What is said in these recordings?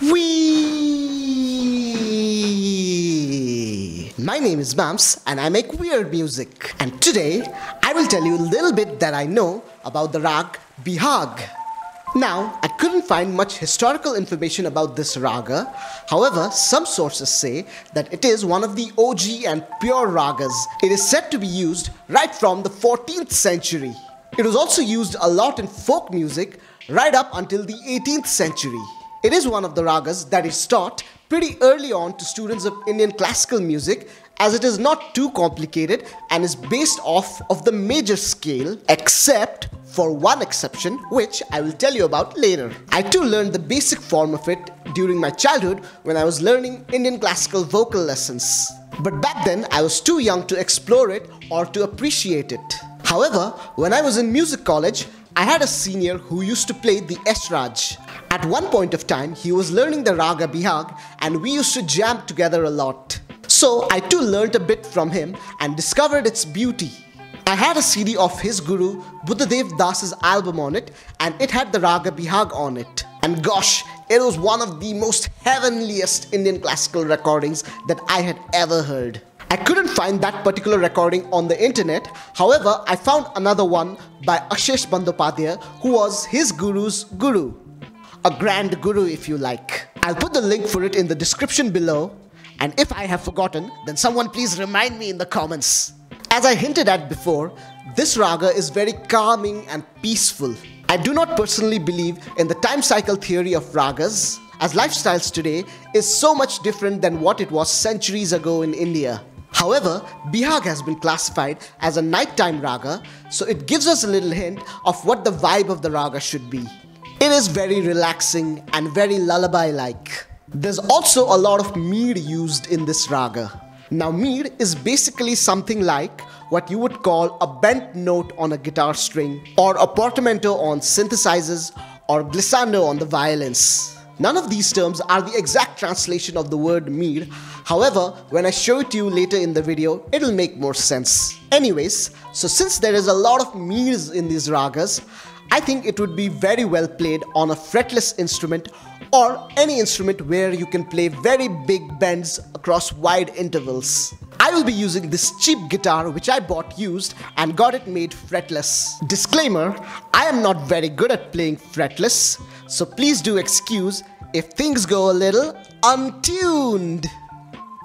My name is Mams and I make weird music. And today I will tell you a little bit that I know about the Raga Bihag. Now, I couldn't find much historical information about this raga. However, some sources say that it is one of the OG and pure ragas. It is said to be used right from the 14th century. It was also used a lot in folk music right up until the 18th century. It is one of the ragas that is taught pretty early on to students of Indian classical music, as it is not too complicated and is based off of the major scale, except for one exception, which I will tell you about later. I too learned the basic form of it during my childhood when I was learning Indian classical vocal lessons. But back then I was too young to explore it or to appreciate it. However, when I was in music college, I had a senior who used to play the Esraj. At one point of time, he was learning the Raga Bihag and we used to jam together a lot. So I too learnt a bit from him and discovered its beauty. I had a CD of his guru Buddhadev Das's album on it, and it had the Raga Bihag on it. And gosh, it was one of the most heavenliest Indian classical recordings that I had ever heard. I couldn't find that particular recording on the internet. However, I found another one by Ashish Bandyopadhyay, who was his guru's guru. A grand guru, if you like. I'll put the link for it in the description below, and if I have forgotten, then someone please remind me in the comments. As I hinted at before, this raga is very calming and peaceful. I do not personally believe in the time cycle theory of ragas, as lifestyles today is so much different than what it was centuries ago in India. However, Bihag has been classified as a nighttime raga, so it gives us a little hint of what the vibe of the raga should be. It is very relaxing and very lullaby-like. There's also a lot of meed used in this raga. Now, meed is basically something like what you would call a bent note on a guitar string, or a portamento on synthesizers, or glissando on the violins. None of these terms are the exact translation of the word meed. However, when I show it to you later in the video, it'll make more sense. Anyways, so since there is a lot of meeds in these ragas, I think it would be very well played on a fretless instrument or any instrument where you can play very big bends across wide intervals. I will be using this cheap guitar which I bought used and got it made fretless. Disclaimer, I am not very good at playing fretless, so please do excuse if things go a little untuned.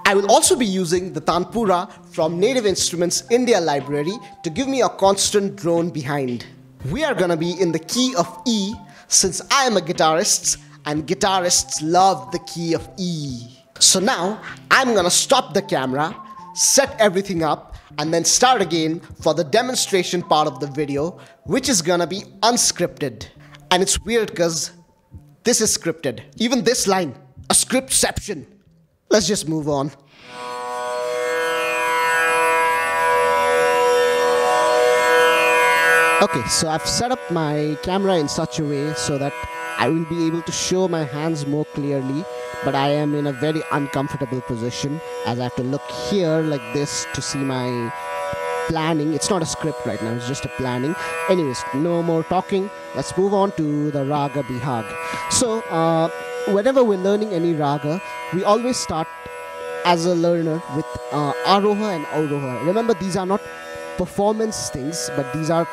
I will also be using the Tanpura from Native Instruments India library to give me a constant drone behind. We are gonna be in the key of E, since I am a guitarist and guitarists love the key of E. So now I'm gonna stop the camera, set everything up, and then start again for the demonstration part of the video, which is gonna be unscripted. And it's weird because this is scripted. Even this line, a scriptception. Let's just move on. Okay, so I've set up my camera in such a way so that I will be able to show my hands more clearly, but I am in a very uncomfortable position as I have to look here like this to see my planning. It's not a script right now, it's just a planning. Anyways, no more talking. Let's move on to the Raga Bihag. So, whenever we're learning any raga, we always start as a learner with Aaroha and Awroha. Remember, these are not performance things, but these are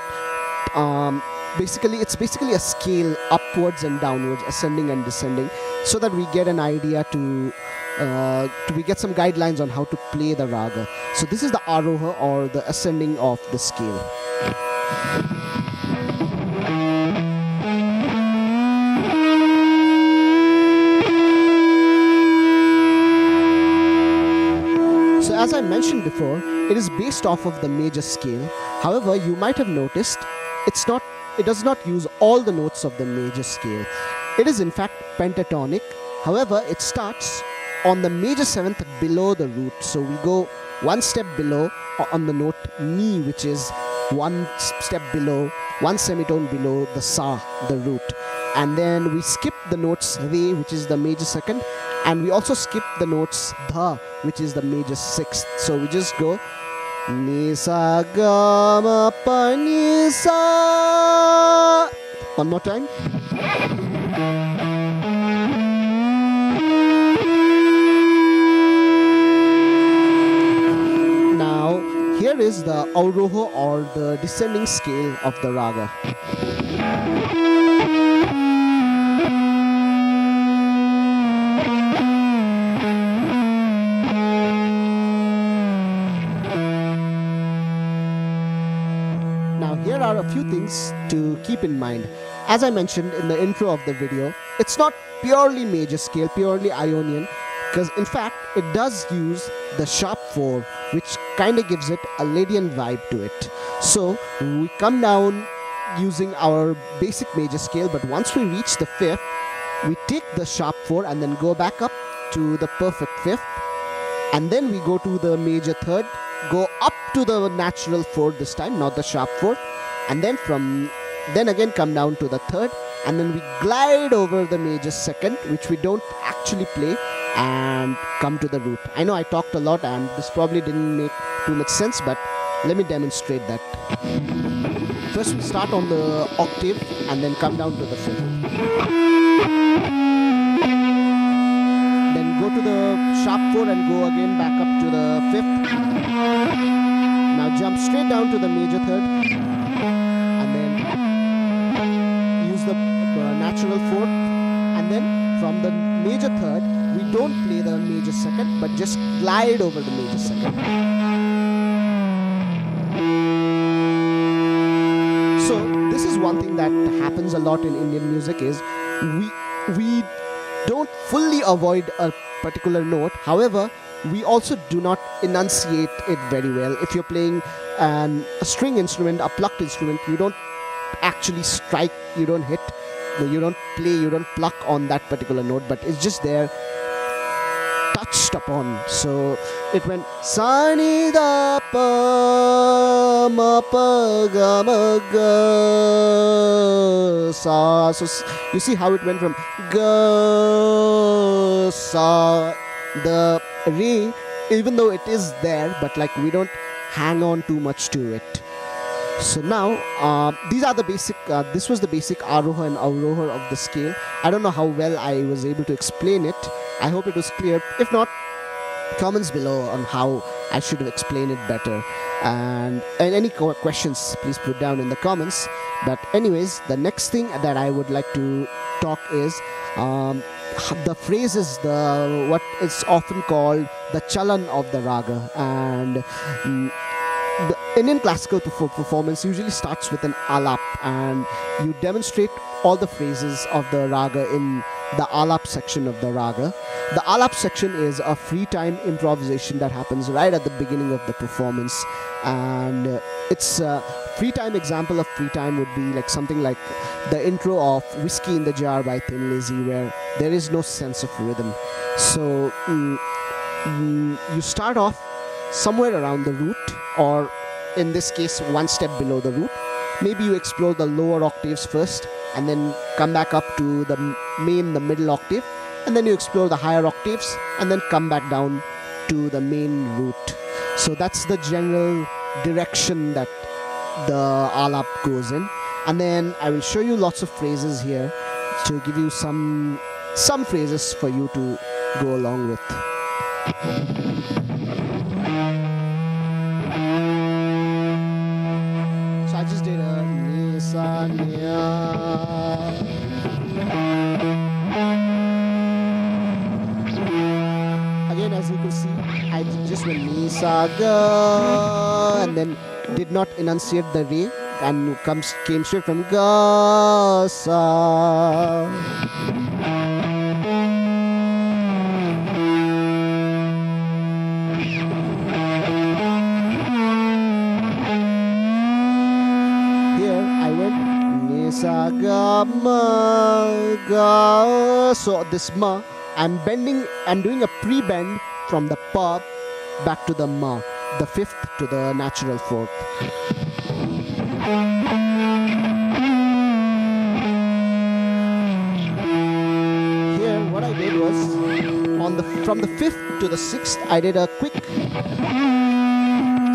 it's basically a scale upwards and downwards, ascending and descending, so that we get an idea we get some guidelines on how to play the raga. So this is the Aaroha, or the ascending of the scale. So as I mentioned before, it is based off of the major scale. However, you might have noticed it does not use all the notes of the major scale. It is in fact pentatonic. However, it starts on the major seventh below the root. So we go one step below on the note Mi, which is one step below, one semitone below the Sa, the root. And then we skip the notes Re, which is the major second, and we also skip the notes Dha, which is the major sixth. So we just go Ni sa ga ma pa ni sa. One more time. is the Awroha, or the descending scale of the raga. Now here are a few things to keep in mind. As I mentioned in the intro of the video, it's not purely major scale, purely Ionian, because in fact it does use the sharp 4, which kind of gives it a Lydian vibe to it. So we come down using our basic major scale, but once we reach the 5th, we take the sharp 4 and then go back up to the perfect 5th, and then we go to the major 3rd, go up to the natural 4th this time, not the sharp 4th, and then again come down to the 3rd, and then we glide over the major 2nd, which we don't actually play, and come to the root. I know I talked a lot and this probably didn't make too much sense, but let me demonstrate that. First we start on the octave and then come down to the 5th. Then go to the sharp 4 and go again back up to the 5th. Now jump straight down to the major 3rd and then use the natural 4th, and then from the major 3rd we don't play the major 2nd but just glide over the major 2nd. So this is one thing that happens a lot in Indian music, is we don't fully avoid a particular note. However, we also do not enunciate it very well. If you're playing a string instrument, a plucked instrument, you don't actually strike, you don't hit, you don't play, you don't pluck on that particular note, but it's just there, touched upon. So it went sa ni da pa ma pa ga ma ga sa. So you see how it went from ga sa, the re, even though it is there, but like we don't hang on too much to it. So now these are the basic this was the basic Aaroha and Awroha of the scale. I don't know how well I was able to explain it. I hope it was clear. If not, comments below on how I should have explained it better, and any questions please put down in the comments. But anyways, the next thing that I would like to talk is the phrases, the what is often called the Chalan of the raga. And the Indian classical performance usually starts with an Alap, and you demonstrate all the phrases of the raga in the Alap section of the raga. The Alap section is a free time improvisation that happens right at the beginning of the performance, and it's a free time example of free time would be like something like the intro of Whiskey in the Jar by Thin Lizzy, where there is no sense of rhythm. So you start off somewhere around the root, or in this case one step below the root. Maybe you explore the lower octaves first and then come back up to the middle octave, and then you explore the higher octaves and then come back down to the main root. So that's the general direction that the Alap goes in. And then I will show you lots of phrases here to give you some phrases for you to go along with. So I just did a ni sa nya. Again, as you can see, I just went ni sa ga and then did not enunciate the re, and came straight from ga sa. Sa ga ma ga. So this ma, I'm doing a pre-bend from the pa back to the ma, the 5th to the natural 4th. Here what I did was from the 5th to the 6th I did a quick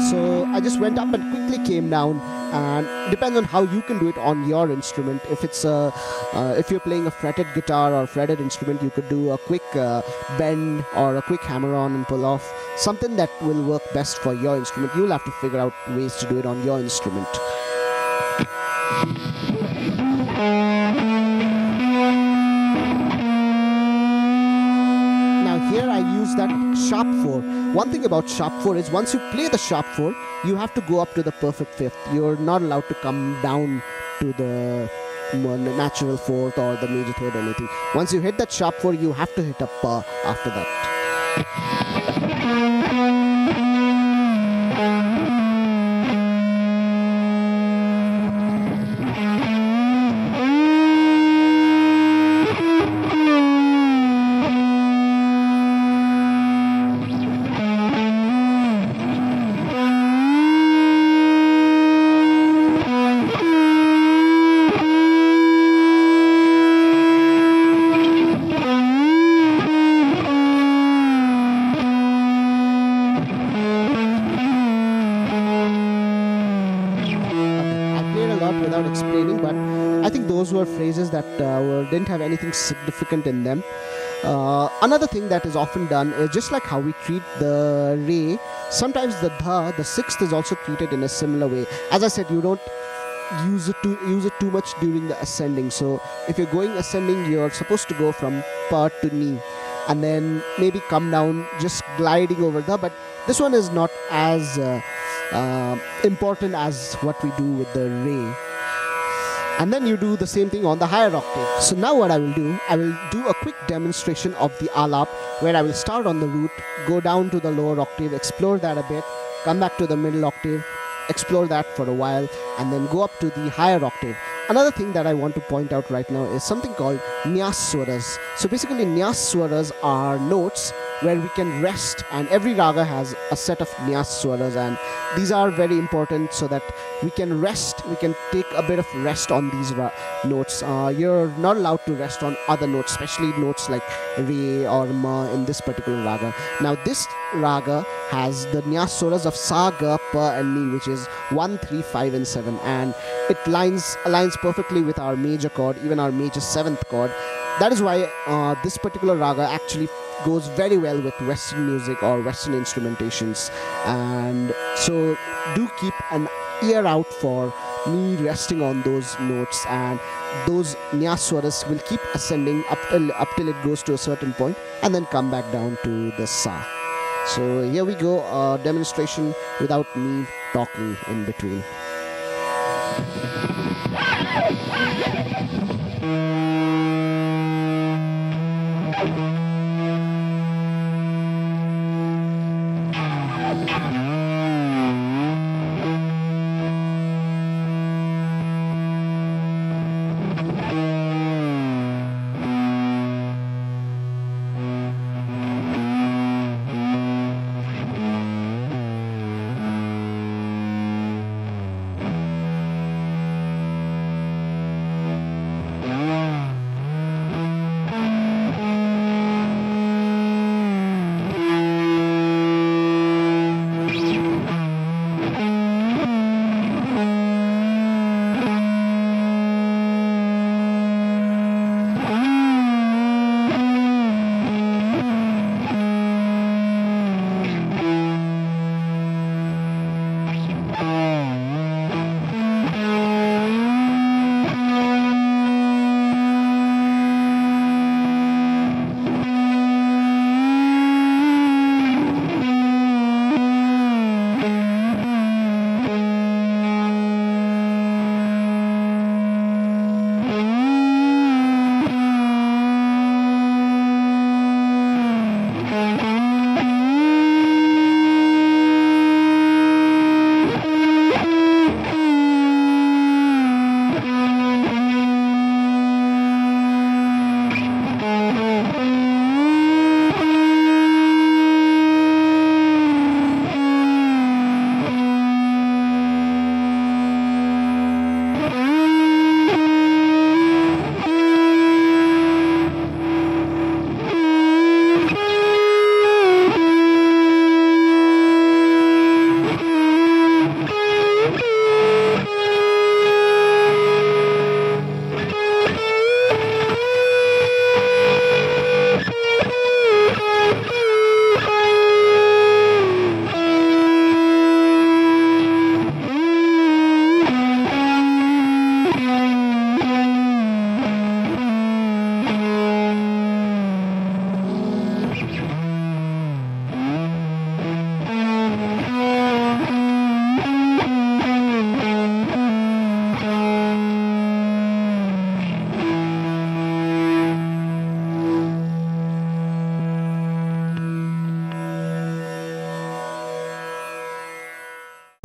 So I just went up and quickly came down, and it depends on how you can do it on your instrument. If it's if you're playing a fretted guitar or fretted instrument, you could do a quick bend or a quick hammer on and pull off, something that will work best for your instrument. You'll have to figure out ways to do it on your instrument. Here I use that sharp 4. One thing about sharp 4 is once you play the sharp 4, you have to go up to the perfect 5th. You're not allowed to come down to the natural 4th or the major 3rd or anything. Once you hit that sharp 4, you have to hit a pa after that. Without explaining, but I think those were phrases that didn't have anything significant in them. Another thing that is often done is just like how we treat the re, sometimes the 6th is also treated in a similar way. As I said, you don't use it too much during the ascending. So if you're going ascending, you're supposed to go from pa to ni, and then maybe come down, just gliding over the. But this one is not as important as what we do with the re. And then you do the same thing on the higher octave. So now what I will do a quick demonstration of the Alap, where I will start on the root, go down to the lower octave, explore that a bit, come back to the middle octave, explore that for a while, and then go up to the higher octave. Another thing that I want to point out right now is something called Nyas Swaras. So basically Nyas Swaras are notes where we can rest, and every raga has a set of Nyas Swaras, and these are very important so that we can rest, we can take a bit of rest on these notes. You're not allowed to rest on other notes, especially notes like re or ma in this particular raga. Now this raga has the Nyas Swaras of sa, ga, pa and ni, which is 1, 3, 5 and 7, and it aligns perfectly with our major chord, even our major 7th chord. That is why this particular raga actually goes very well with Western music or Western instrumentations. And so do keep an ear out for me resting on those notes, and those Nyas Swaras will keep ascending up till it goes to a certain point and then come back down to the sa. So here we go, a demonstration without me talking in between.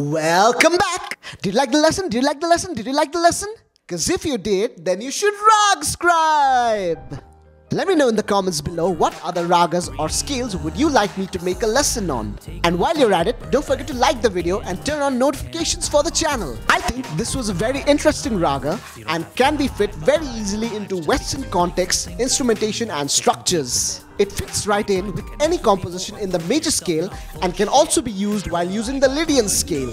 Welcome back! Did you like the lesson? Did you like the lesson? Did you like the lesson? Because if you did, then you should subscribe! Let me know in the comments below what other ragas or scales would you like me to make a lesson on. And while you're at it, don't forget to like the video and turn on notifications for the channel. I think this was a very interesting raga and can be fit very easily into Western contexts, instrumentation and structures. It fits right in with any composition in the major scale and can also be used while using the Lydian scale.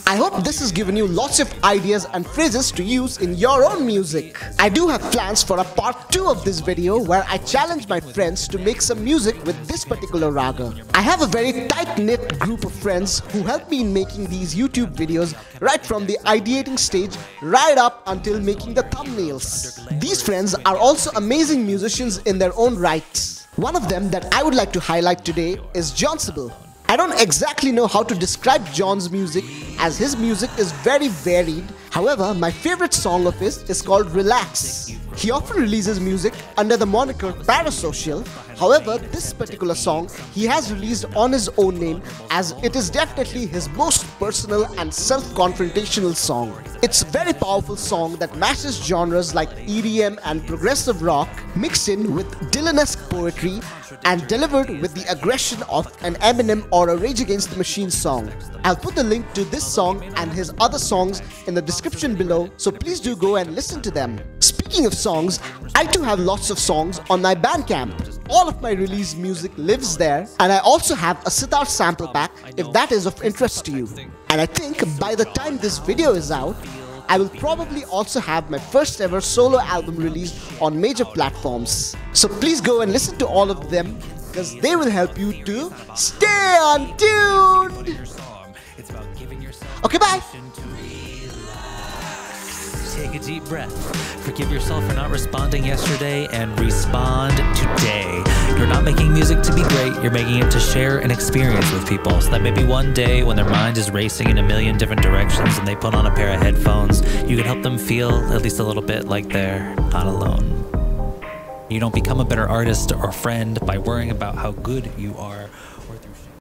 I hope this has given you lots of ideas and phrases to use in your own music. I do have plans for a part 2 of this video where I challenge my friends to make some music with this particular raga. I have a very tight-knit group of friends who help me in making these YouTube videos right from the ideating stage right up until making the thumbnails. These friends are also amazing musicians in their own right. One of them that I would like to highlight today is Jonsible. I don't exactly know how to describe John's music as his music is very varied. However, my favorite song of his is called Relax. He often releases music under the moniker Parasocial. However, this particular song he has released on his own name as it is definitely his most personal and self-confrontational song. It's a very powerful song that mashes genres like EDM and progressive rock mixed in with Dylan-esque poetry and delivered with the aggression of an Eminem or a Rage Against the Machine song. I'll put the link to this song and his other songs in the description below, so please do go and listen to them. Speaking of songs, I too have lots of songs on my Bandcamp. All of my released music lives there, and I also have a Sitar Sample Pack if that is of interest to you. And I think by the time this video is out, I will probably also have my first ever solo album released on major platforms. So please go and listen to all of them because they will help you to stay untuned. Okay, bye. Take a deep breath. Forgive yourself for not responding yesterday and respond today. You're not making music to be great, you're making it to share an experience with people so that maybe one day when their mind is racing in a million different directions and they put on a pair of headphones, you can help them feel at least a little bit like they're not alone. You don't become a better artist or friend by worrying about how good you are